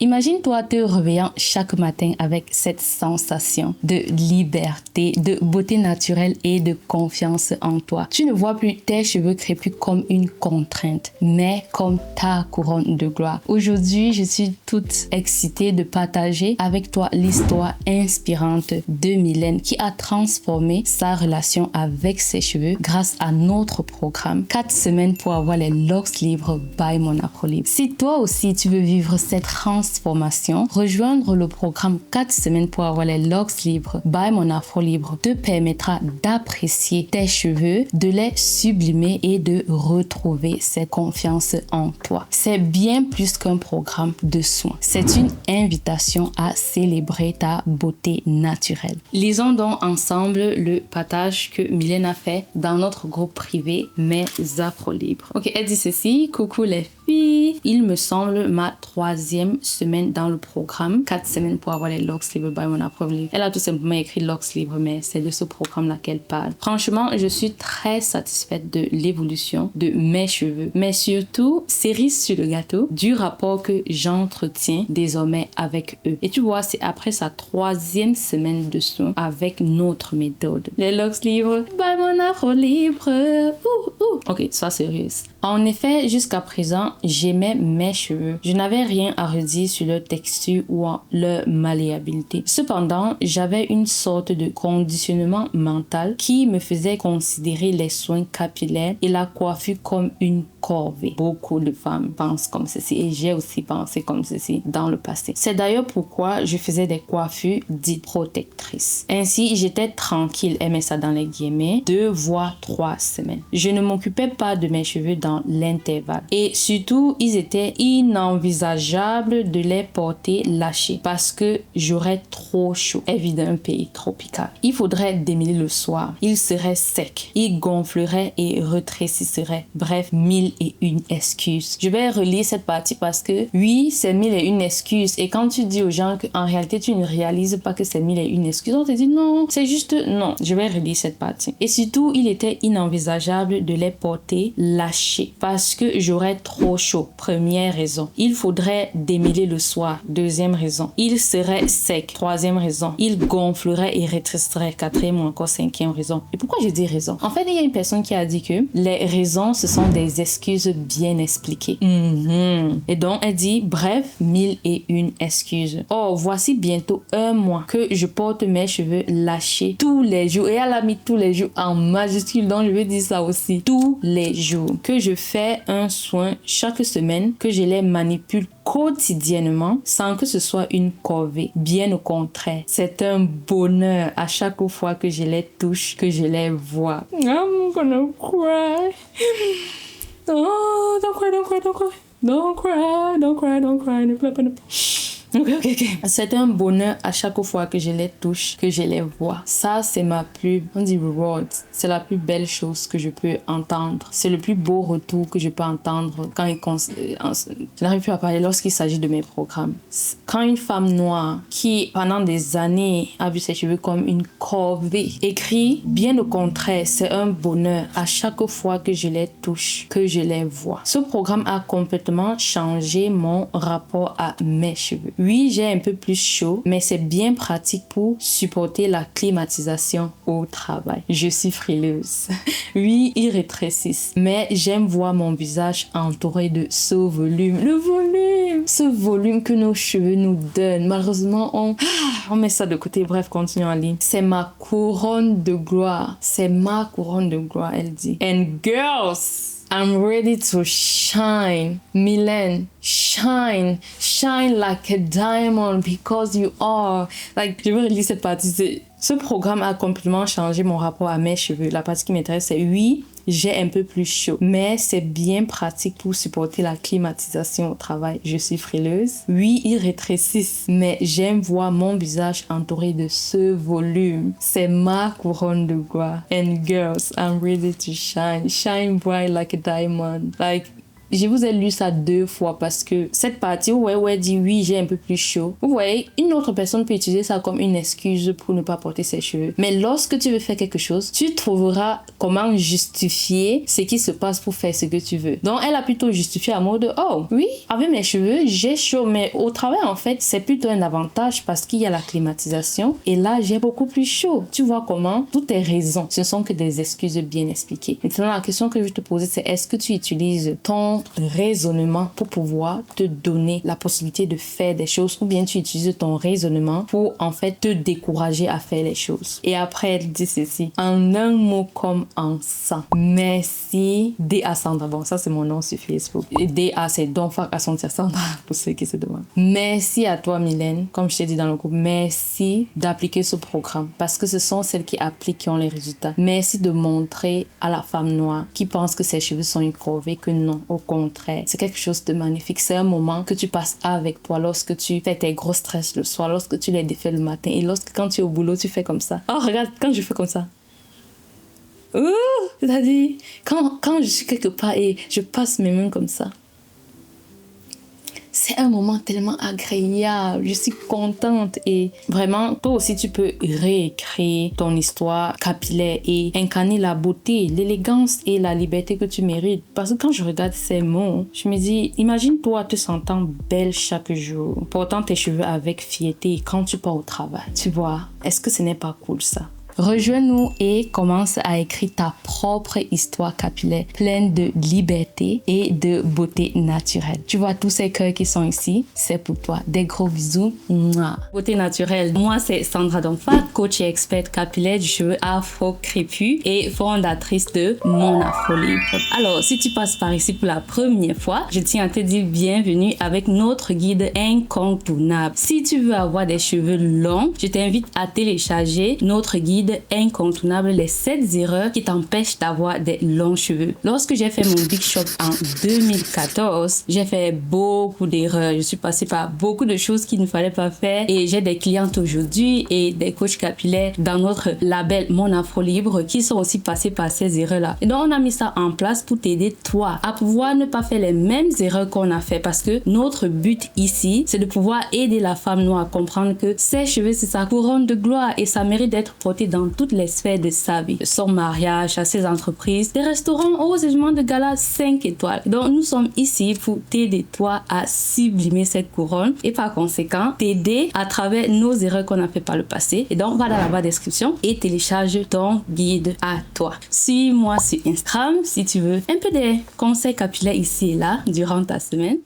Imagine-toi te réveillant chaque matin avec cette sensation de liberté, de beauté naturelle et de confiance en toi. Tu ne vois plus tes cheveux crépus comme une contrainte, mais comme ta couronne de gloire. Aujourd'hui, je suis toute excitée de partager avec toi l'histoire inspirante de Mylène qui a transformé sa relation avec ses cheveux grâce à notre programme 4 semaines pour avoir les locks libres by Mon Afro Libre. Si toi aussi tu veux vivre cette transformation, rejoindre le programme 4 semaines pour avoir les locks libres by Mon Afro Libre te permettra d'apprécier tes cheveux, de les sublimer et de retrouver cette confiance en toi. C'est bien plus qu'un programme de soins. C'est une invitation à célébrer ta beauté naturelle. Lisons donc ensemble le partage que Mylène a fait dans notre groupe privé Mes Afro Libres. Ok, elle dit ceci: coucou les filles, il me semble ma 3e semaine dans le programme 4 semaines pour avoir les locks libres by Mon Afro Libre. Elle a tout simplement écrit locks libres, mais c'est de ce programme là qu'elle parle. Franchement, je suis très satisfaite de l'évolution de mes cheveux, mais surtout, cerise sur le gâteau, du rapport que j'entretiens désormais avec eux. Et tu vois, c'est après sa 3e semaine de soins avec notre méthode. Les locks libres by Mon Afro Libre. Ok, sois sérieuse. En effet, jusqu'à présent, j'aimais mes cheveux. Je n'avais rien à redire sur leur texture ou leur malléabilité. Cependant, j'avais une sorte de conditionnement mental qui me faisait considérer les soins capillaires et la coiffure comme une corvée. Beaucoup de femmes pensent comme ceci et j'ai aussi pensé comme ceci dans le passé. C'est d'ailleurs pourquoi je faisais des coiffures dites protectrices. Ainsi, j'étais tranquille, elle met ça dans les guillemets, 2 voire 3 semaines. Je ne m'occupais pas de mes cheveux dans l'intervalle. Et surtout, ils étaient inenvisageables de les porter lâchés parce que j'aurais trop chaud. Elle vit dans un pays tropical. Il faudrait démêler le soir. Il serait sec. Il gonflerait et rétrécirait. Bref, 1001 excuses. Je vais relire cette partie parce que oui, c'est 1001 excuses. Et quand tu dis aux gens qu'en réalité, tu ne réalises pas que c'est 1001 excuses, on te dit non, c'est juste non. Je vais relire cette partie. Et surtout, il était inenvisageable de les porter lâchés parce que j'aurais trop chaud. Première raison. Il faudrait démêler le soir. Deuxième raison. Il serait sec. Troisième raison. Il gonflerait et rétrécirait. Quatrième ou encore 5e raison. Et pourquoi je dis raison? En fait, il y a une personne qui a dit que les raisons, ce sont des excuses bien expliquées. Et donc, elle dit, bref, 1001 excuses. Oh, voici bientôt 1 mois que je porte mes cheveux lâchés tous les jours. Et elle a mis tous les jours en majuscule, donc je vais dire ça aussi. Tous les jours. Que je fais un soin chaque semaine, que je les manipule quotidiennement sans que ce soit une corvée. Bien au contraire, c'est un bonheur à chaque fois que je les touche, que je les vois. I'm gonna cry. Oh, don't cry, don't cry, don't cry. Don't cry, don't cry, don't cry. Ne pleure pas, ne pleure. Ok. C'est un bonheur à chaque fois que je les touche, que je les vois. Ça, c'est on dit reward. C'est la plus belle chose que je peux entendre. C'est le plus beau retour que je peux entendre quand je n'arrive plus à parler lorsqu'il s'agit de mes programmes. Quand une femme noire qui, pendant des années, a vu ses cheveux comme une corvée, écrit, bien au contraire, c'est un bonheur à chaque fois que je les touche, que je les vois. Ce programme a complètement changé mon rapport à mes cheveux. Oui, j'ai un peu plus chaud, mais c'est bien pratique pour supporter la climatisation au travail. Je suis frileuse. Oui, ils rétrécissent, mais j'aime voir mon visage entouré de ce volume. Le volume! Ce volume que nos cheveux nous donnent. Malheureusement, on met ça de côté. Bref, continuons en ligne. C'est ma couronne de gloire. C'est ma couronne de gloire, elle dit. And girls, I'm ready to shine. Mylène, shine like a diamond because you are. Je veux relire cette partie. Ce programme a complètement changé mon rapport à mes cheveux. La partie qui m'intéresse, c'est oui, j'ai un peu plus chaud, mais c'est bien pratique pour supporter la climatisation au travail. Je suis frileuse. Oui, ils rétrécissent, mais j'aime voir mon visage entouré de ce volume. C'est ma couronne de gloire. And girls, I'm ready to shine. Shine bright like a diamond. je vous ai lu ça 2 fois parce que cette partie où ouais dit oui, j'ai un peu plus chaud. Vous voyez, une autre personne peut utiliser ça comme une excuse pour ne pas porter ses cheveux. Mais lorsque tu veux faire quelque chose, tu trouveras comment justifier ce qui se passe pour faire ce que tu veux. Donc, elle a plutôt justifié à mode oh, oui, avec mes cheveux, j'ai chaud. Mais au travail, en fait, c'est plutôt un avantage parce qu'il y a la climatisation. Et là, j'ai beaucoup plus chaud. Tu vois comment? Toutes tes raisons, ce ne sont que des excuses bien expliquées. Maintenant, la question que je vais te poser, c'est est-ce que tu utilises ton raisonnement pour pouvoir te donner la possibilité de faire des choses ou bien tu utilises ton raisonnement pour en fait te décourager à faire les choses. Et après, elle dit ceci. En un mot comme en 100. Merci D.A. Sandra. Bon, ça c'est mon nom sur Facebook. Et D.A. c'est Don't Fuck à Sandra pour ceux qui se demandent. Merci à toi Mylène, comme je t'ai dit dans le groupe. Merci d'appliquer ce programme parce que ce sont celles qui appliquent qui ont les résultats. Merci de montrer à la femme noire qui pense que ses cheveux sont une corvée que non, au contraire. C'est quelque chose de magnifique. C'est un moment que tu passes avec toi lorsque tu fais tes gros stress le soir, lorsque tu les défais le matin et lorsque quand tu es au boulot, tu fais comme ça. Oh, regarde, quand je fais comme ça. Ouh, c'est-à-dire, quand je suis quelque part et je passe mes mains comme ça, c'est un moment tellement agréable. Je suis contente et vraiment, toi aussi, tu peux réécrire ton histoire capillaire et incarner la beauté, l'élégance et la liberté que tu mérites. Parce que quand je regarde ces mots, je me dis, imagine-toi te sentant belle chaque jour, portant tes cheveux avec fierté quand tu pars au travail. Tu vois, est-ce que ce n'est pas cool ça? Rejoins-nous et commence à écrire ta propre histoire capillaire pleine de liberté et de beauté naturelle. Tu vois tous ces cœurs qui sont ici, c'est pour toi. Des gros bisous. Mouah. Beauté naturelle. Moi, c'est Sandra Donfat, coach et experte capillaire du cheveu afro crépus et fondatrice de Mon Afro Libre. Alors, si tu passes par ici pour la première fois, je tiens à te dire bienvenue avec notre guide incontournable. Si tu veux avoir des cheveux longs, je t'invite à télécharger notre guide incontournable, les 7 erreurs qui t'empêchent d'avoir des longs cheveux. Lorsque j'ai fait mon Big Shop en 2014, j'ai fait beaucoup d'erreurs. Je suis passée par beaucoup de choses qu'il ne fallait pas faire et j'ai des clientes aujourd'hui et des coachs capillaires dans notre label Mon Afro Libre qui sont aussi passés par ces erreurs-là. Et donc, on a mis ça en place pour t'aider, toi, à pouvoir ne pas faire les mêmes erreurs qu'on a fait parce que notre but ici, c'est de pouvoir aider la femme noire à comprendre que ses cheveux, c'est sa couronne de gloire et ça mérite d'être porté dans toutes les sphères de sa vie, de son mariage, à ses entreprises, des restaurants, aux événements de gala 5 étoiles. Donc, nous sommes ici pour t'aider, toi, à sublimer cette couronne et par conséquent, t'aider à travers nos erreurs qu'on a fait par le passé. Et donc, va dans la barre description et télécharge ton guide à toi. Suis-moi sur Instagram si tu veux un peu des conseils capillaires ici et là durant ta semaine.